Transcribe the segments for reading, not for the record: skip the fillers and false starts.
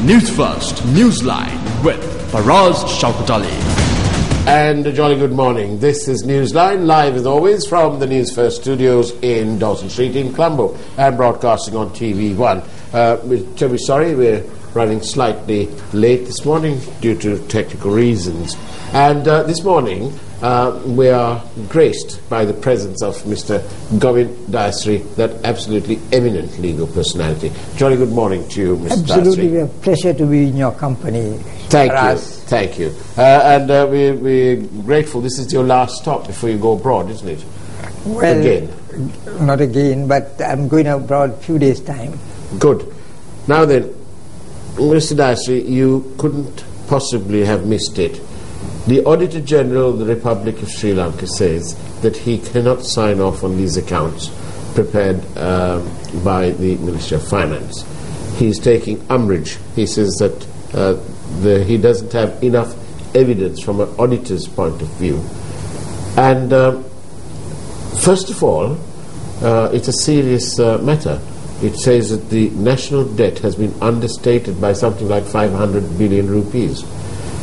Newsfirst Newsline with Faraz Shaukat Ali. And a jolly good morning. This is Newsline, live as always from the Newsfirst studios in Dawson Street in Colombo and broadcasting on TV1. To be sorry, we're running slightly late this morning due to technical reasons. And this morning we are graced by the presence of Mr. Govind Dayasri, that absolutely eminent legal personality. Jolly good morning to you, Mr. Absolutely, Dayasri. a pleasure to be in your company. Thank you. And we're grateful. This is your last stop before you go abroad, isn't it? Well, again. Not again, but I'm going abroad a few days' time. Good. Now then, Mr. Dayasri, you couldn't possibly have missed it. The Auditor General of the Republic of Sri Lanka says that he cannot sign off on these accounts prepared by the Ministry of Finance. He's taking umbrage. He says that he doesn't have enough evidence from an auditor's point of view. And first of all, it's a serious matter. It says that the national debt has been understated by something like 500 billion rupees.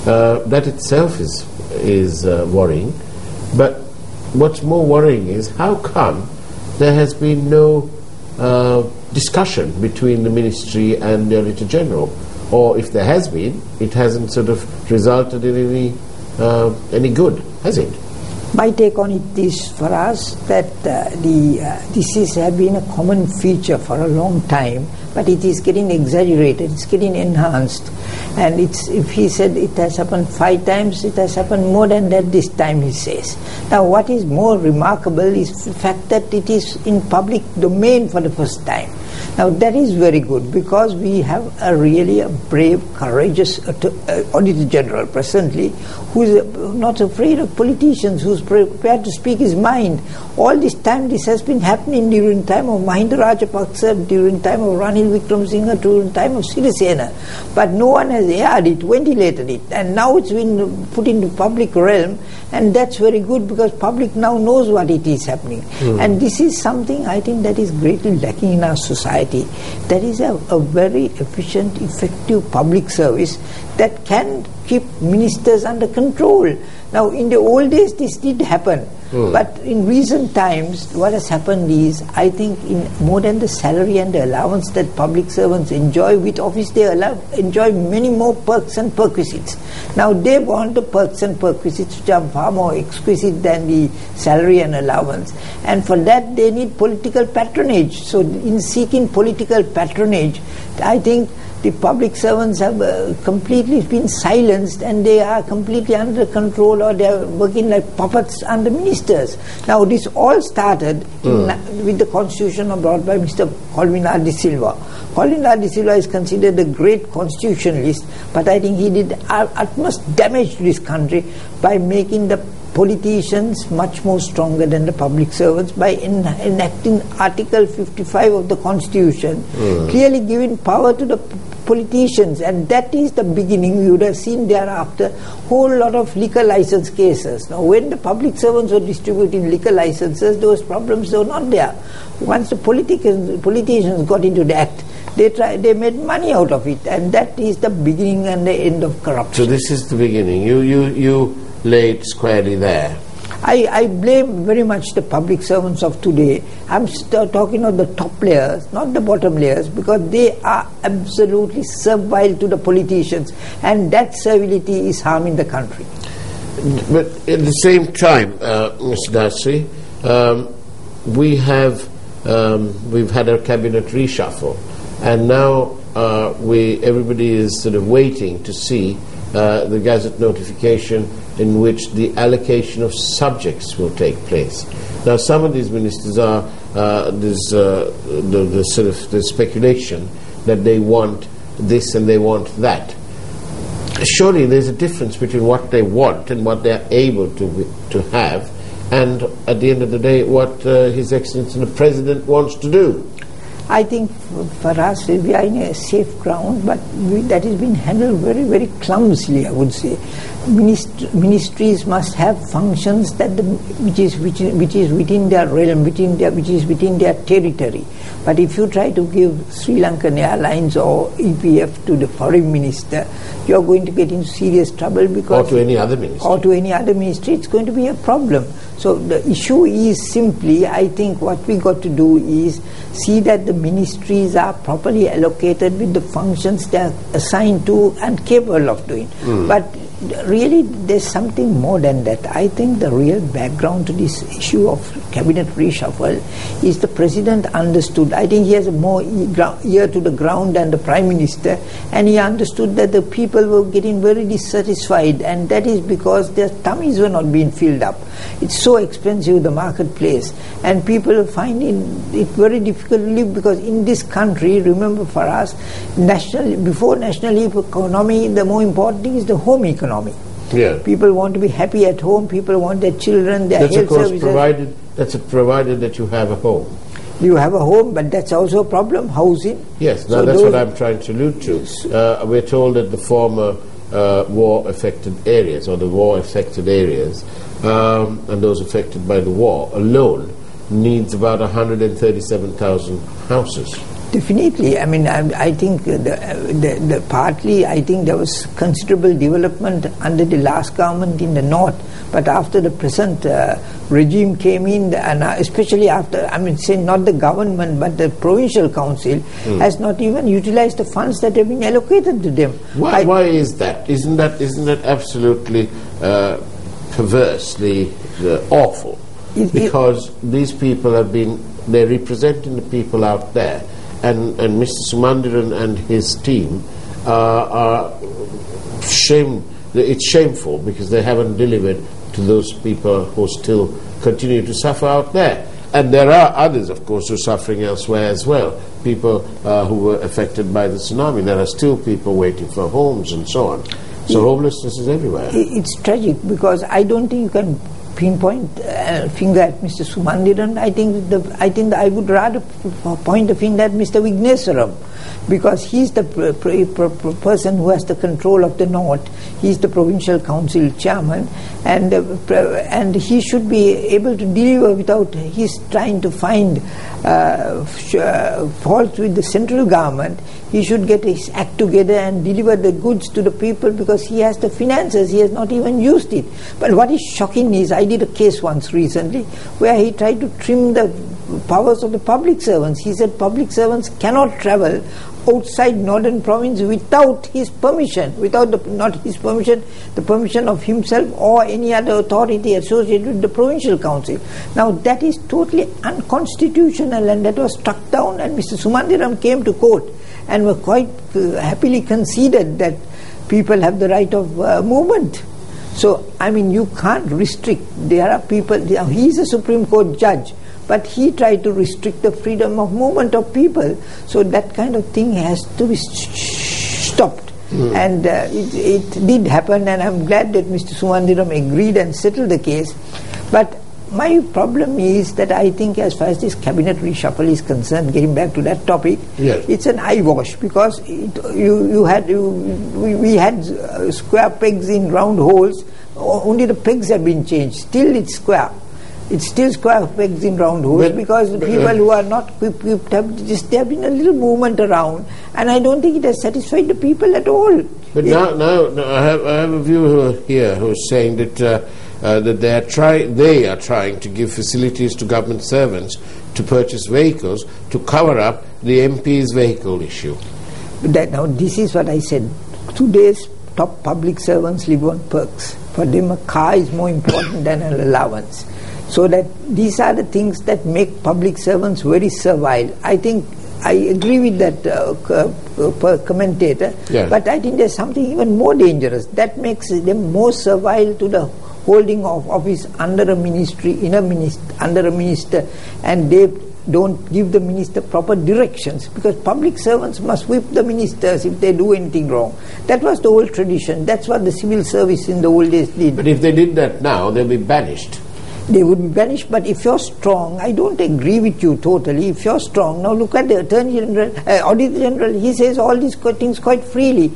That itself is worrying. But what's more worrying is how come there has been no discussion between the Ministry and the Auditor General? Or if there has been, it hasn't sort of resulted in any good, has it? My take on it is, for us, that this has been a common feature for a long time, but it is getting exaggerated, it's getting enhanced. And if he said it has happened 5 times, it has happened more than that this time, he says. Now, what is more remarkable is the fact that it is in public domain for the first time. Now, that is very good, because we have a really brave, courageous Auditor General presently, who is not afraid of politicians, who is prepared to speak his mind. All this time, this has been happening during time of Mahinda Rajapaksa, during time of Ranil Wickremesinghe, during time of Sirisena. But no one has aired it, ventilated it, and now it's been put into public realm, and that's very good, because public now knows what it is happening. And this is something, I think, that is greatly lacking in our society. There is a very efficient, effective public service that can keep ministers under control. Now, in the old days, this did happen. But in recent times, what has happened is, I think, in more than the salary and the allowance that public servants enjoy with office, they enjoy many more perks and perquisites. Now, they want the perks and perquisites which are far more exquisite than the salary and allowance. And for that, they need political patronage. So, in seeking political patronage, I think the public servants have completely been silenced, and they are completely under control, or they are working like puppets under ministers. Now, this all started with the constitution brought by Mr. Colvin de Silva. Colvin de Silva is considered a great constitutionalist, but I think he did utmost damage to this country by making the politicians much more stronger than the public servants by enacting Article 55 of the Constitution, clearly giving power to the politicians, and that is the beginning. You would have seen thereafter whole lot of liquor license cases. Now, when the public servants were distributing liquor licenses, those problems were not there. Once the politicians got into the act, they made money out of it, and that is the beginning and the end of corruption. So this is the beginning. You laid squarely there. I blame very much the public servants of today. I'm talking of the top layers, not the bottom layers, because they are absolutely servile to the politicians, and that servility is harming the country. But at the same time, Mr. Dayasri, we've had a cabinet reshuffle, and now everybody is sort of waiting to see the Gazette notification in which the allocation of subjects will take place. Now, some of these ministers are there's speculation that they want this and they want that. Surely there's a difference between what they want and what they are able to have, and at the end of the day, what His Excellency the President wants to do. I think for us, we are in a safe ground, but that has been handled very, very clumsily, I would say. Ministries must have functions that which is within their realm, which is within their territory. But if you try to give Sri Lankan Airlines or EPF to the foreign minister, you are going to get into serious trouble, because or to any other ministry. Or to any other ministry, it's going to be a problem. So the issue is simply, I think what we got to do is see that the ministries are properly allocated with the functions they are assigned to and capable of doing. But really there's something more than that. I think the real background to this issue of cabinet reshuffle is the president understood. I think he has a more ear to the ground than the prime minister, and he understood that the people were getting very dissatisfied, and that is because their tummies were not being filled up. It's so expensive, the marketplace, and people are finding it very difficult to live, because in this country, remember, for us, before national economy, the more important thing is the home economy. Yeah. People want to be happy at home. People want their children, their health services. Provided that you have a home. You have a home, but that's also a problem, housing. Yes, now that's what I'm trying to allude to. We're told that the former war-affected areas, or the war-affected areas, and those affected by the war alone, needs about 137,000 houses. Definitely. I mean, I think partly, I think there was considerable development under the last government in the north, but after the present regime came in, and especially after, I mean, say not the government, but the provincial council has not even utilized the funds that have been allocated to them. Why is that? Isn't that absolutely perversely awful? Because these people they're representing the people out there. And Mr. Sumandiran and his team it's shameful, because they haven't delivered to those people who still continue to suffer out there. And there are others, of course, who are suffering elsewhere as well. People who were affected by the tsunami. There are still people waiting for homes and so on. So homelessness is everywhere. It's tragic, because I don't think you can pinpoint a finger at Mr. Sumandiran. I think I would rather point a finger at Mr. Vigneswaram, because he's the person who has the control of the north. He's the provincial council chairman, and he should be able to deliver without he's trying to find faults with the central government. He should get his act together and deliver the goods to the people, because he has the finances. He has not even used it. But what is shocking is, I did a case once recently where he tried to trim the powers of the public servants. He said public servants cannot travel outside northern province without his permission, the permission of himself or any other authority associated with the provincial council. Now that is totally unconstitutional, and that was struck down, and Mr. Sumandiram came to court and were quite happily conceded that people have the right of movement. So, I mean, you can't restrict. There are people, he's a Supreme Court judge, but he tried to restrict the freedom of movement of people. So that kind of thing has to be stopped. And it did happen, and I'm glad that Mr. Sumandiram agreed and settled the case. But my problem is that I think, as far as this cabinet reshuffle is concerned, getting back to that topic, yes, it's an eyewash, because we had square pegs in round holes. Only the pegs have been changed. Still it's square. It's still square pegs in round holes, because the people who are not equipped there have been a little movement around, and I don't think it has satisfied the people at all. But now I have a viewer here who is saying that they are trying to give facilities to government servants to purchase vehicles to cover up the MP's vehicle issue. Now this is what I said. Today's top public servants live on perks. For them, a car is more important than an allowance. So that these are the things that make public servants very servile. I think I agree with that commentator, yeah, but I think there's something even more dangerous that makes them more servile to the holding of office under a ministry, under a minister, and they don't give the minister proper directions, because public servants must whip the ministers if they do anything wrong. That was the old tradition. That's what the civil service in the old days did. But if they did that now, they'll be banished. They would be banished, but if you're strong, I don't agree with you totally. If you're strong, now look at the Attorney General, Auditor General, he says all these things quite freely.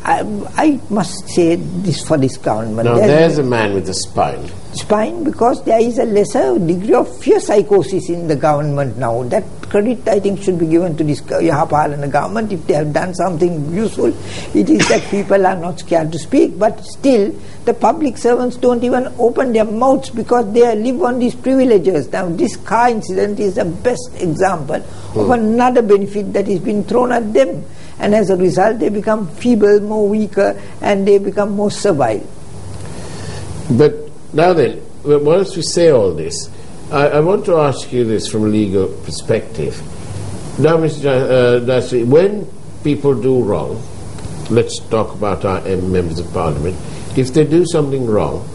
I must say this for this government. Now there's a man with a spine. Spine, because there is a lesser degree of fear psychosis in the government now. That credit, I think, should be given to this Yahapalana government. If they have done something useful, it is that people are not scared to speak. But still, the public servants don't even open their mouths because they live on these privileges. Now, this car incident is the best example of another benefit that is being thrown at them. And as a result, they become feeble, more weaker, and they become more servile. But now then, once we say all this, I want to ask you this from a legal perspective. Now, Mr. Dasri, when people do wrong, let's talk about our members of parliament, if they do something wrong,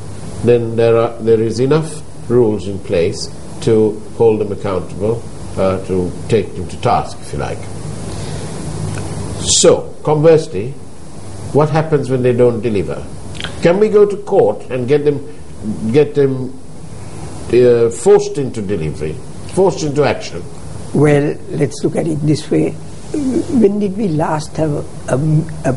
then there is enough rules in place to hold them accountable, to take them to task, if you like. So, conversely, what happens when they don't deliver? Can we go to court and get them forced into delivery, forced into action? Well, let's look at it this way. When did we last have a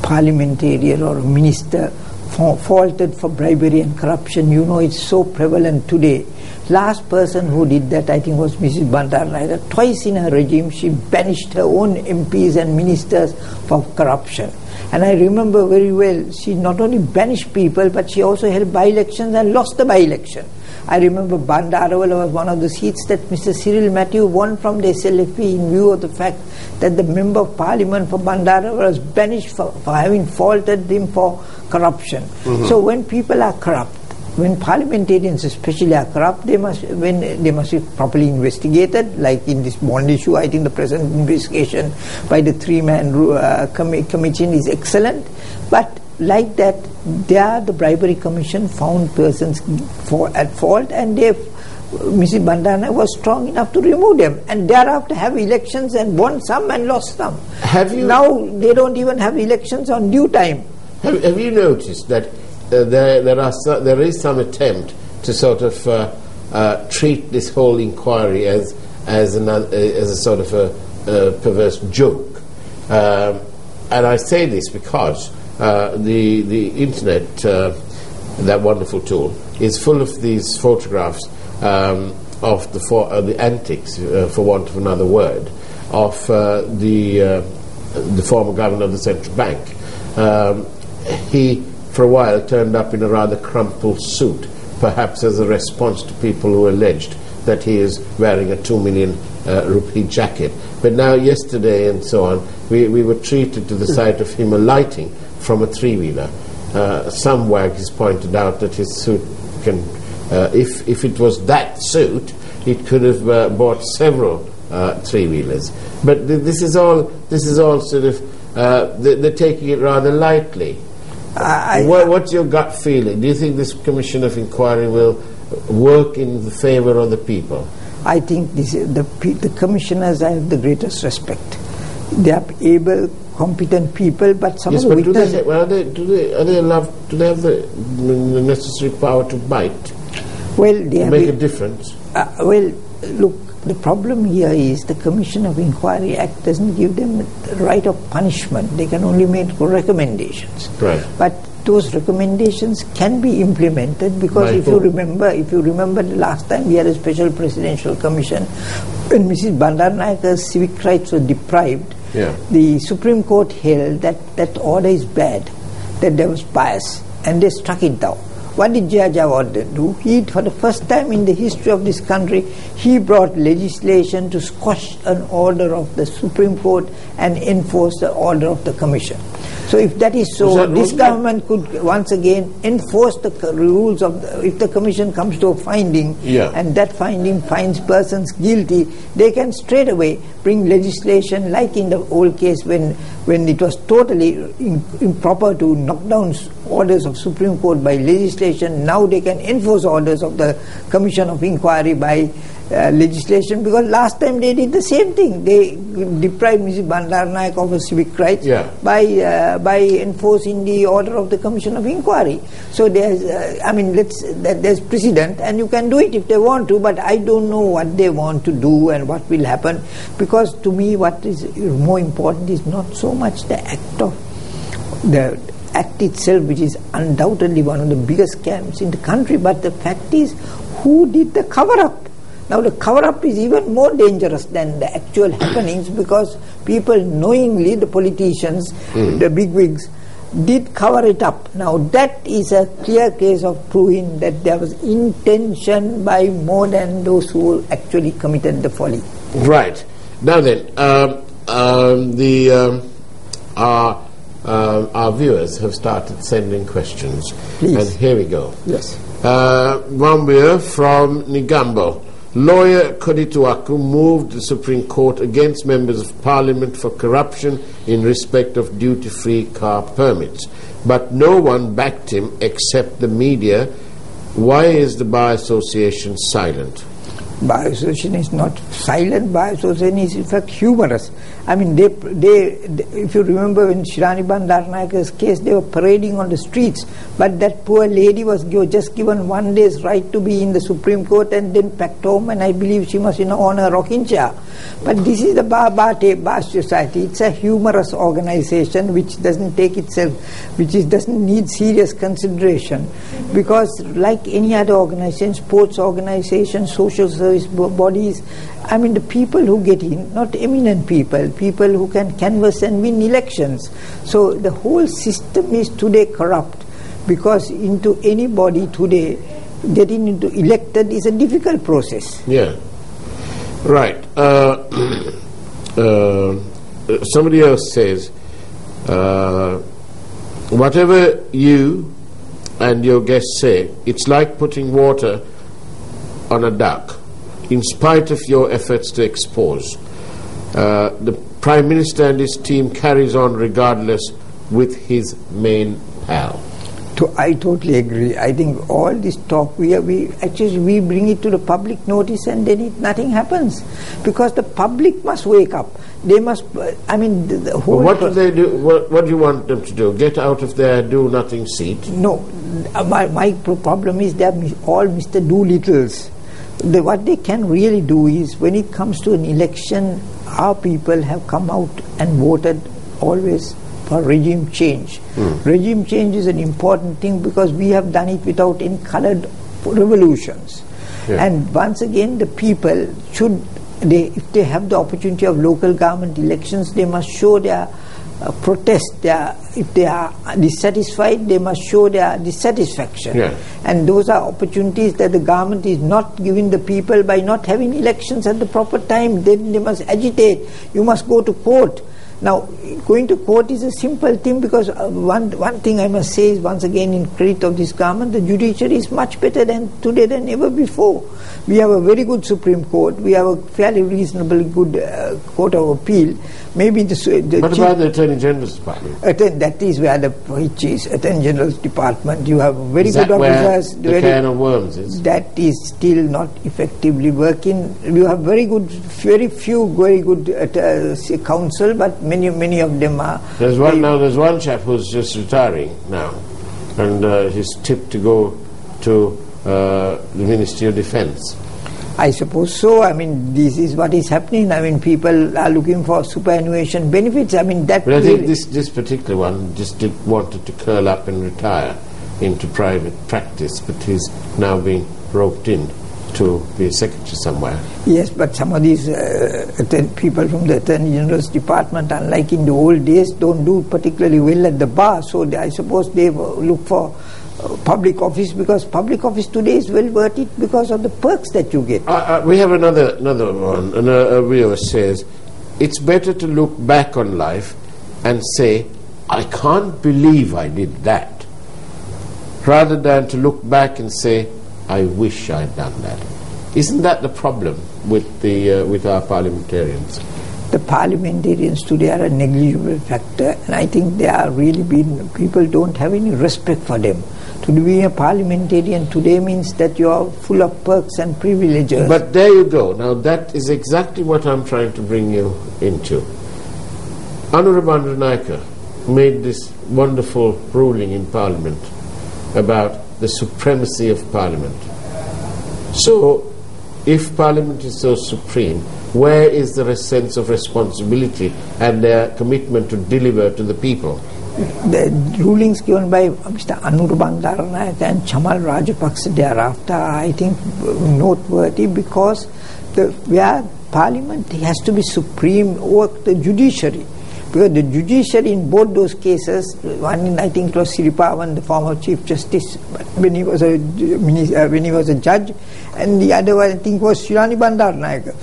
parliamentarian or a minister faulted for bribery and corruption? You know, it's so prevalent today. Last person who did that, I think, was Mrs. Bandaranaike. Twice in her regime, she banished her own MPs and ministers for corruption. And I remember very well, she not only banished people, but she also held by-elections and lost the by-election. I remember Bandaravala was one of the seats that Mr. Cyril Matthew won from the SLFP in view of the fact that the Member of Parliament for Bandaravala was banished for having faulted him for corruption. So when people are corrupt, when parliamentarians especially are corrupt, they must be properly investigated. Like in this bond issue, I think the present investigation by the three-man commission is excellent. But like that, the bribery commission found persons at fault, and Mrs. Bandaranaike was strong enough to remove them, and thereafter have elections and won some and lost some. Now they don't even have elections on due time. Have you noticed that there is some attempt to sort of treat this whole inquiry as a sort of a perverse joke? And I say this because the internet, that wonderful tool, is full of these photographs of the antics, for want of another word, of the former governor of the central bank. He, for a while, turned up in a rather crumpled suit, perhaps as a response to people who alleged that he is wearing a 2 million rupee jacket. But now, yesterday and so on, we were treated to the sight of him alighting from a three-wheeler. Some wag has pointed out that his suit can, if it was that suit, it could have bought several three-wheelers. But this is all sort of, they're taking it rather lightly. What's your gut feeling? Do you think this commission of inquiry will work in the favour of the people? I think the commissioners, I have the greatest respect. They are able, competent people, but some of the witnesses... do they have the necessary power to bite? Well, they have... Make a difference? Well, look, the problem here is the Commission of Inquiry Act doesn't give them the right of punishment. They can only make recommendations. Right. But those recommendations can be implemented, because if you remember the last time we had a special presidential commission, when Mrs. Bandaranaike's civic rights were deprived, the Supreme Court held that order is bad, that there was bias, and they struck it down. What did Jayajawardena do? He, for the first time in the history of this country, he brought legislation to squash an order of the Supreme Court and enforce the order of the Commission. So if that is so, this government could once again enforce the rules of if the Commission comes to a finding and that finding finds persons guilty, they can straight away bring legislation, like in the old case when it was totally improper to knock down orders of Supreme Court by legislation. Now they can enforce orders of the Commission of Inquiry by legislation, because last time they did the same thing. They deprived Mrs. Bandaranaike of her civic rights by enforcing the order of the Commission of Inquiry. So there's, there's precedent, and you can do it if they want to, but I don't know what they want to do and what will happen, because to me what is more important is not so much the act itself, which is undoubtedly one of the biggest scams in the country, but the fact is who did the cover-up. Now the cover-up is even more dangerous than the actual happenings, because people knowingly, the politicians, the bigwigs, did cover it up. Now that is a clear case of proving that there was intention by more than those who actually committed the folly. Right. Now then, our viewers have started sending questions. Please. And here we go. Yes. One viewer from Nigambo. Lawyer Kodituaku moved the Supreme Court against members of Parliament for corruption in respect of duty-free car permits. But no one backed him except the media. Why is the Bar Association silent? Bar Association is not silent. Bar Association is in fact humorous. I mean, they if you remember in Shirani Bandaranaike's case, they were parading on the streets, but that poor lady was just given 1 day's right to be in the Supreme Court and then packed home, and I believe she must on a rocking chair. But this is the Bar Society. It's a humorous organization which doesn't take itself, doesn't need serious consideration, because like any other organization, sports organization, social service bodies, I mean, the people who get in, not eminent people who can canvass and win elections. So the whole system is today corrupt, because into anybody today getting into elected is a difficult process. Yeah. Right. Somebody else says, whatever you and your guests say, it's like putting water on a duck, in spite of your efforts to expose. The Prime Minister and his team carries on regardless with his main pal. I totally agree. I think all this talk, we bring it to the public notice, and then nothing happens, because the public must wake up. They must, the whole... What do they do? What do you want them to do? Get out of their do-nothing seat? No. My problem is they are all Mr. Doolittles. What they can really do is, when it comes to an election, our people have come out and voted always for regime change. Regime change is an important thing, because we have done it without any colored revolutions. Yeah. And once again, the people should, if they have the opportunity of local government elections, they must show their protest. If they are dissatisfied, they must show their dissatisfaction. Yeah. And those are opportunities that the government is not giving the people by not having elections at the proper time. Then they must agitate. You must go to court. Now, going to court is a simple thing, because one thing I must say is, once again, in credit of this government, the judiciary is much better today than ever before. We have a very good Supreme Court. We have a fairly reasonably good Court of Appeal. Maybe what about the Attorney General's Department? That is where which is Attorney General's Department. You have very good officers. The can of worms is? That is still not effectively working. You have very few very good counsel, but many of them are... There's one chap who's just retiring now, and he's tipped to go to the Ministry of Defence. I suppose so. I mean, this is what is happening. I mean, people are looking for superannuation benefits. I mean, that... But I think this particular one just wanted to curl up and retire into private practice, but he's now being roped in to be a secretary somewhere. Yes, but some of these people from the Attorney General's Department, unlike in the old days, don't do particularly well at the bar. So I suppose they look for public office, because public office today is well worth it because of the perks that you get. We have another one, and a viewer says, it's better to look back on life and say, I can't believe I did that, rather than to look back and say, I wish I'd done that. Isn't that the problem with our parliamentarians? the parliamentarians today are a negligible factor, and I think they are really people don't have any respect for them. To be a parliamentarian today means that you are full of perks and privileges. But there you go. Now that is exactly what I'm trying to bring you into. Anura Naika made this wonderful ruling in Parliament about the supremacy of Parliament. So, if Parliament is so supreme, where is the sense of responsibility and their commitment to deliver to the people? The rulings given by Mr. Anura Bandaranaike and Chamal Rajapaksa thereafter are, I think, noteworthy because where Parliament has to be supreme over the judiciary. Because the judiciary in both those cases, one in, I think it was Siripavan, the former Chief Justice, when he was a judge, and the other one I think was Shilani Bandaranaike.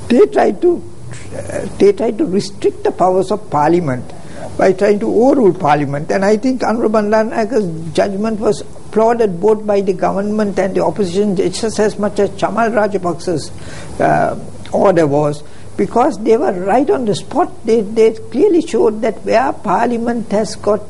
They tried to restrict the powers of Parliament by trying to overrule Parliament, and I think Anura Bandaranaike's judgment was applauded both by the government and the opposition just as much as Chamal Rajapaksa's order was, because they were right on the spot. They clearly showed that where Parliament has got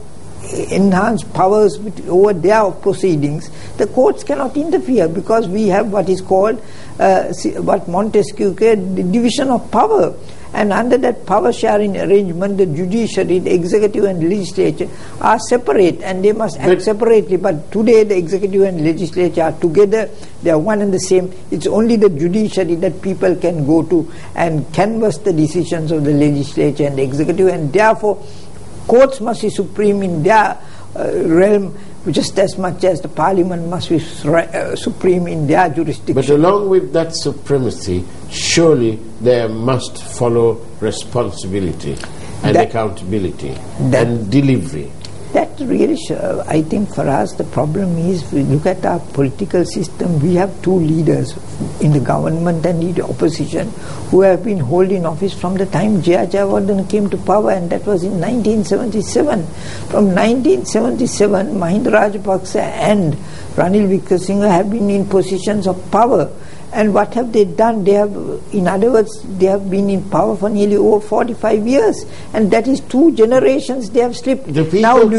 enhanced powers over their proceedings, the courts cannot interfere, because we have what is called what Montesquieu called the division of power. And under that power sharing arrangement, the judiciary, the executive and legislature are separate, and they must act separately. But today the executive and legislature are together, they are one and the same. It's only the judiciary that people can go to and canvass the decisions of the legislature and the executive, and therefore courts must be supreme in their realm just as much as the Parliament must be supreme in their jurisdiction. But along with that supremacy, surely there must follow responsibility and accountability and delivery. That really, I think for us the problem is, we look at our political system, we have two leaders in the government and in the opposition who have been holding office from the time J.R. Jayawardena came to power, and that was in 1977. From 1977, Mahinda Rajapaksa and Ranil Wickremesinghe have been in positions of power. And what have they done? They have, in other words, they have been in power for nearly over 45 years, and that is 2 generations they have slipped. The people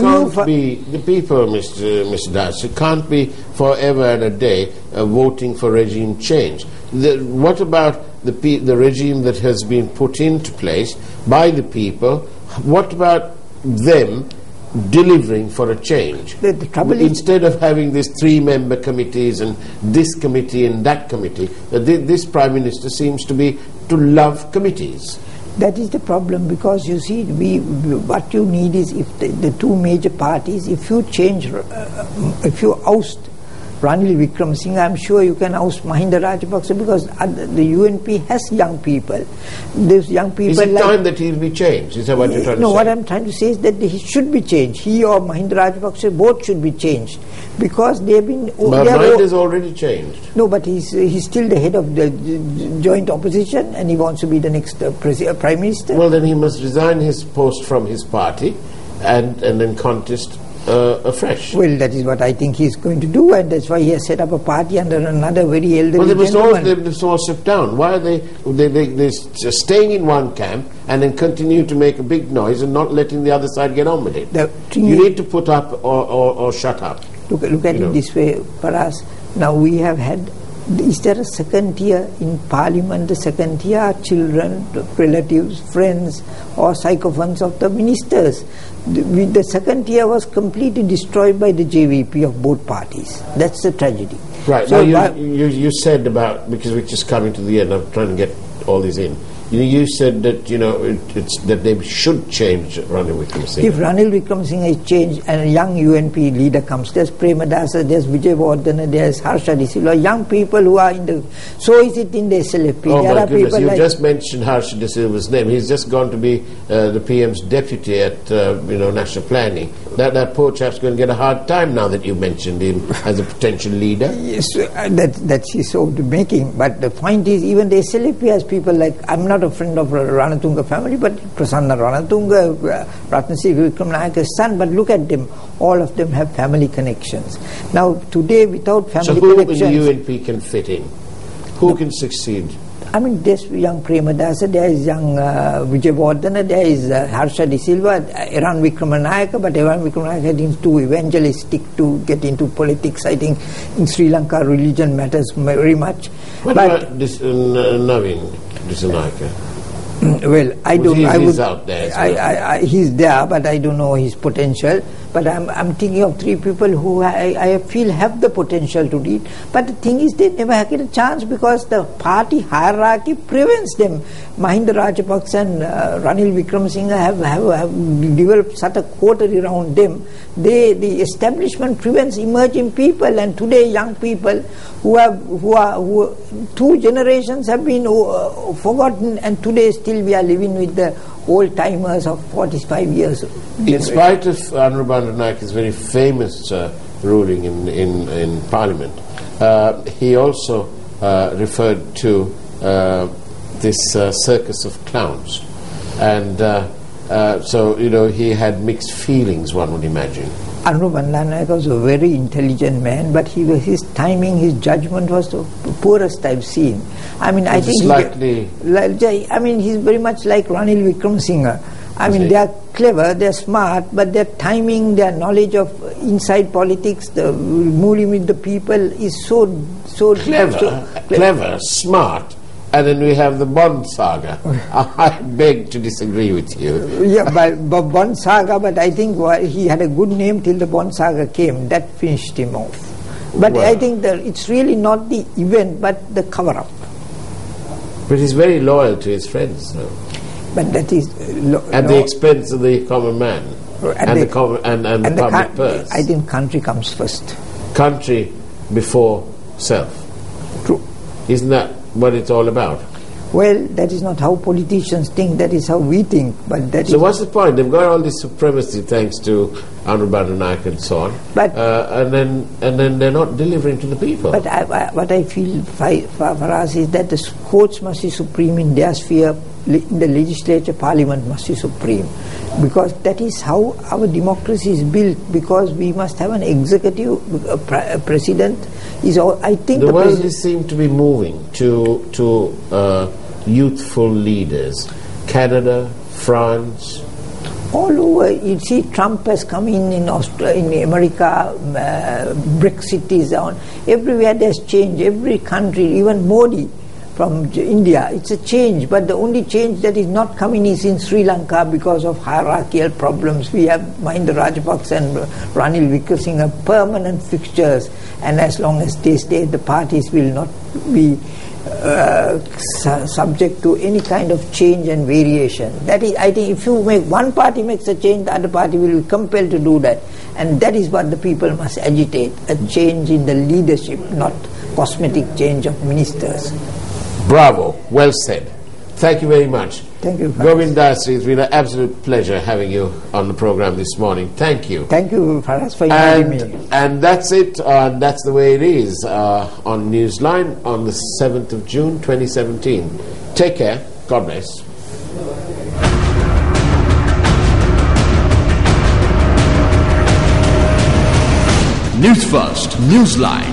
Mr. Das, can't be forever and a day voting for regime change. What about the regime that has been put into place by the people? What about them delivering for a change? The trouble is, instead of having these 3-member committees and this committee and that committee, this Prime Minister seems to love committees. That is the problem, because you see, what you need is, if the 2 major parties, if you oust Ranil Wickremesinghe, I'm sure you can oust Mahinda Rajapaksa, because the UNP has young people. Those young people. Is it time that he will be changed? Is that what you're trying to say? No, what I'm trying to say is that he should be changed. He or Mahinda Rajapaksa both should be changed, because they have been. But Mahinda is already changed. No, but he's still the head of the joint opposition, and he wants to be the next Prime Minister. Well, then he must resign his post from his party and then contest afresh. Well, that is what I think he's going to do, and that's why he has set up a party under another very elderly gentleman. They must all sit down. Why are they staying in one camp and then continue to make a big noise and not letting the other side get on with it? You need to put up or shut up. Look at it this way, for us. Now we have had, is there a second tier in Parliament? The second tier are children, relatives, friends, or sycophants of the ministers. The second tier was completely destroyed by the JVP of both parties. That's the tragedy. Right. So now you said about, because we're just coming to the end, I'm trying to get all this in. You said that that they should change Ranil Wickremesinghe. If Ranil Wickremesinghe is changed and a young UNP leader comes, there's Premadasa, there's Vijayawardena, there's Harsha De Silva, young people who are in the. So is it in the SLFP. Oh my goodness! You just mentioned Harsha De Silva's name. He's just gone to be the PM's deputy at national planning. That poor chap's going to get a hard time now that you mentioned him as a potential leader. Yes, that's his own making. But the point is, even the SLFP has people like, I'm not a friend of Ranatunga family, but Prasanna Ranatunga, Ratnasiri Wickremesinghe's son, but look at them, all of them have family connections. Now today, without family connections... So who in the UNP can fit in? Who can succeed I mean, there's young Premadasa, there is young Vijayawardena, there is Harsha De Silva, Eran Vikramanayaka, but Eran Vikramanayaka is too evangelistic to get into politics. I think in Sri Lanka religion matters very much. What about this Navin Dissanayake? Well, I don't. He's out there. He's there, but I don't know his potential. But I'm thinking of three people who I feel have the potential to lead. But the thing is, they never get a chance because the party hierarchy prevents them. Mahinda Rajapaksa and Ranil Wickremesinghe have developed such a coterie around them. The establishment prevents emerging people, and today young people who two generations have been forgotten, and today still we are living with the old timers of 45 years. In spite of Honorable Naik's very famous ruling in Parliament, he also referred to this circus of clowns, and so he had mixed feelings, one would imagine. Honorable Naik was a very intelligent man, but his timing, his judgment was the poorest I've seen. I mean, I think he's very much like Ranil Wickremesinghe. I mean, they are clever, they are smart, but their timing, their knowledge of inside politics, the moving with the people is so clever, smart. And then we have the Bond saga. I beg to disagree with you. Yeah, but Bond saga, but I think he had a good name till the Bond saga came. That finished him off. But I think that it's really not the event, but the cover-up. But he's very loyal to his friends, though. But that is... at the expense of the common man and the public purse. I think country comes first. Country before self. True. Isn't that what it's all about? Well, that is not how politicians think, that is how we think. But that so what's the point? They've got all this supremacy thanks to Honorable Naik and so on, but and then they're not delivering to the people. But what I feel for us is that the courts must be supreme in their sphere, in the legislature, parliament must be supreme, because that is how our democracy is built, because we must have an executive president. I think the world seems to be moving to youthful leaders. Canada, France, all over. You see, Trump has come in America, Brexit is on. Everywhere there's change. Every country, even Modi from India, it's a change. But the only change that is not coming is in Sri Lanka because of hierarchical problems. We have Mahinda Rajapaksa and Ranil Wickremesinghe permanent fixtures, and as long as they stay, the parties will not be subject to any kind of change and variation. That is, I think, if you make one party makes a change, the other party will be compelled to do that, and that is what the people must agitate: a change in the leadership, not cosmetic change of ministers. Bravo, well said. Thank you very much. Thank you. Govind Dasri, it's been an absolute pleasure having you on the program this morning. Thank you. Thank you, Faraz, for inviting me. And that's it. That's the way it is on Newsline on the 7th of June 2017. Take care. God bless. Newsfirst, Newsline.